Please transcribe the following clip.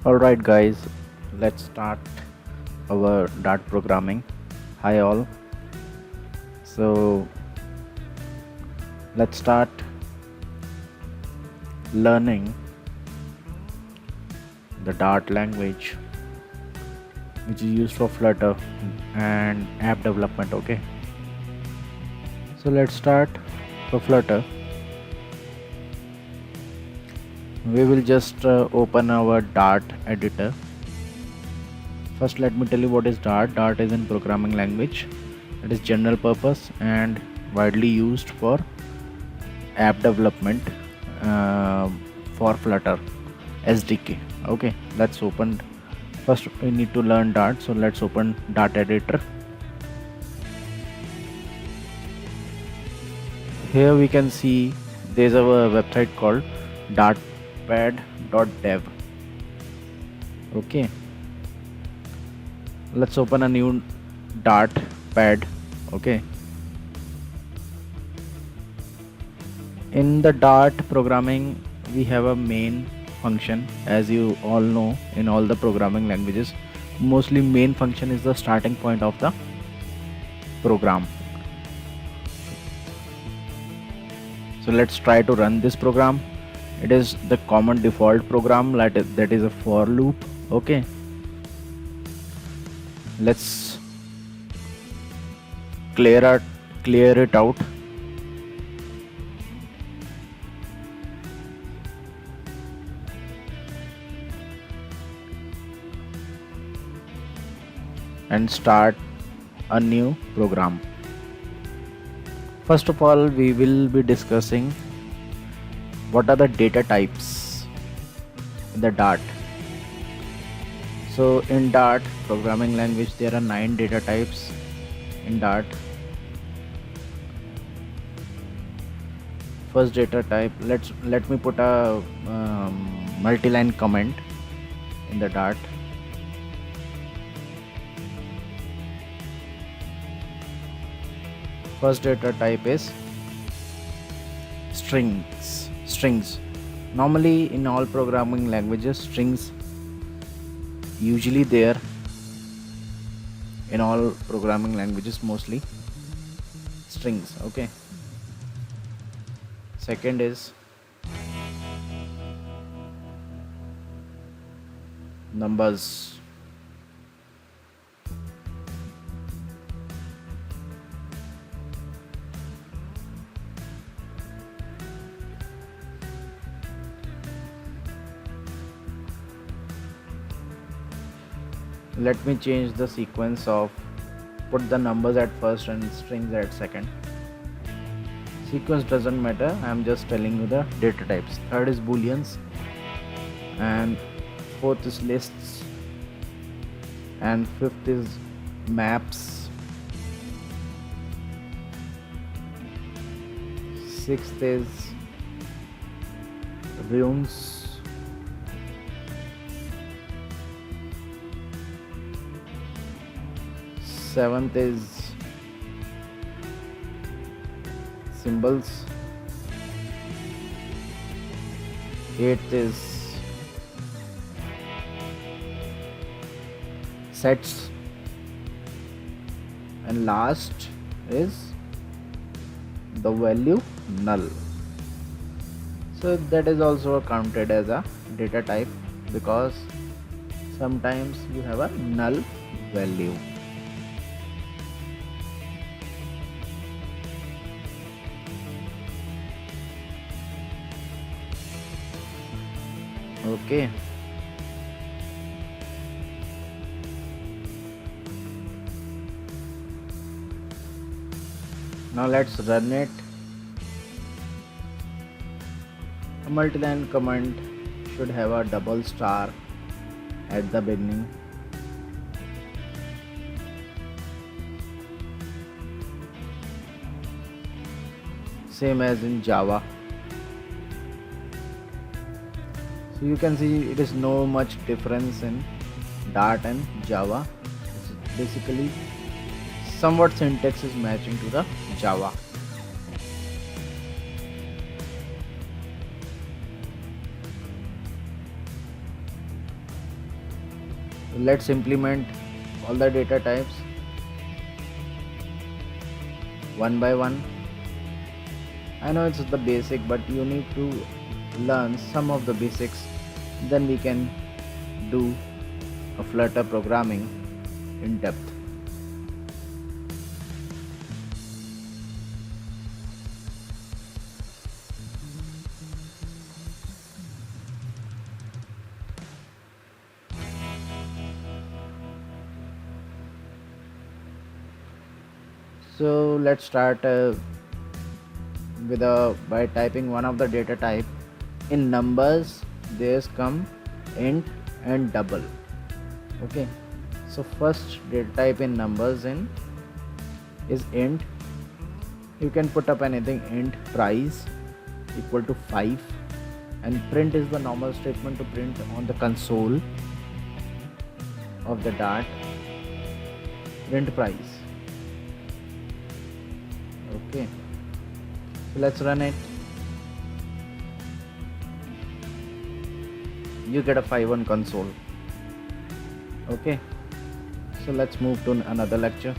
Alright guys, let's start our Dart programming. Hi all. So let's start learning the Dart language which is used for Flutter and app development. Okay, so let's start for Flutter. We will just open our Dart editor. First let me tell you what is Dart. Dart is a programming language. It is general purpose and widely used for app development for Flutter SDK. Okay, let's open. First we need to learn Dart, so let's open Dart editor. Here we can see there's a website called dartpad.dev. Okay, let's open a new Dart pad. Okay, in the Dart programming we have a main function. As you all know, in all the programming languages mostly main function is the starting point of the program. So let's try to run this program. It is the common default program that is a for loop. Okay, let's clear it out. And start a new program. First of all, we will be discussing what are the data types in the Dart. So in Dart programming language there are 9 data types in Dart. First data type, let me put a multi-line comment in the Dart. First data type is strings. Normally in all programming languages strings usually there in all programming languages, mostly strings. Okay, second is numbers. Let me change the sequence of put the numbers at first and strings at second. Sequence doesn't matter, I am just telling you the data types. Third is booleans, and fourth is lists, and fifth is maps, sixth is runes, seventh is symbols, eighth is sets, and last is the value null. So that is also counted as a data type because sometimes you have a null value. Okay, now let's run it. A multi-line command should have a double star at the beginning. Same as in Java. So you can see it is no much difference in Dart and Java. It's basically somewhat syntax is matching to the Java. Let's implement all the data types one by one. I know it's the basic, but you need to learn some of the basics, then we can do a Flutter programming in depth. So let's start by typing one of the data type. In numbers there's come int and double. Okay, so first data type in numbers is int. You can put up anything, int price equal to 5, and print is the normal statement to print on the console of the Dart, print price. Okay, so let's run it. You get a 5 on console. Okay, so let's move to another lecture.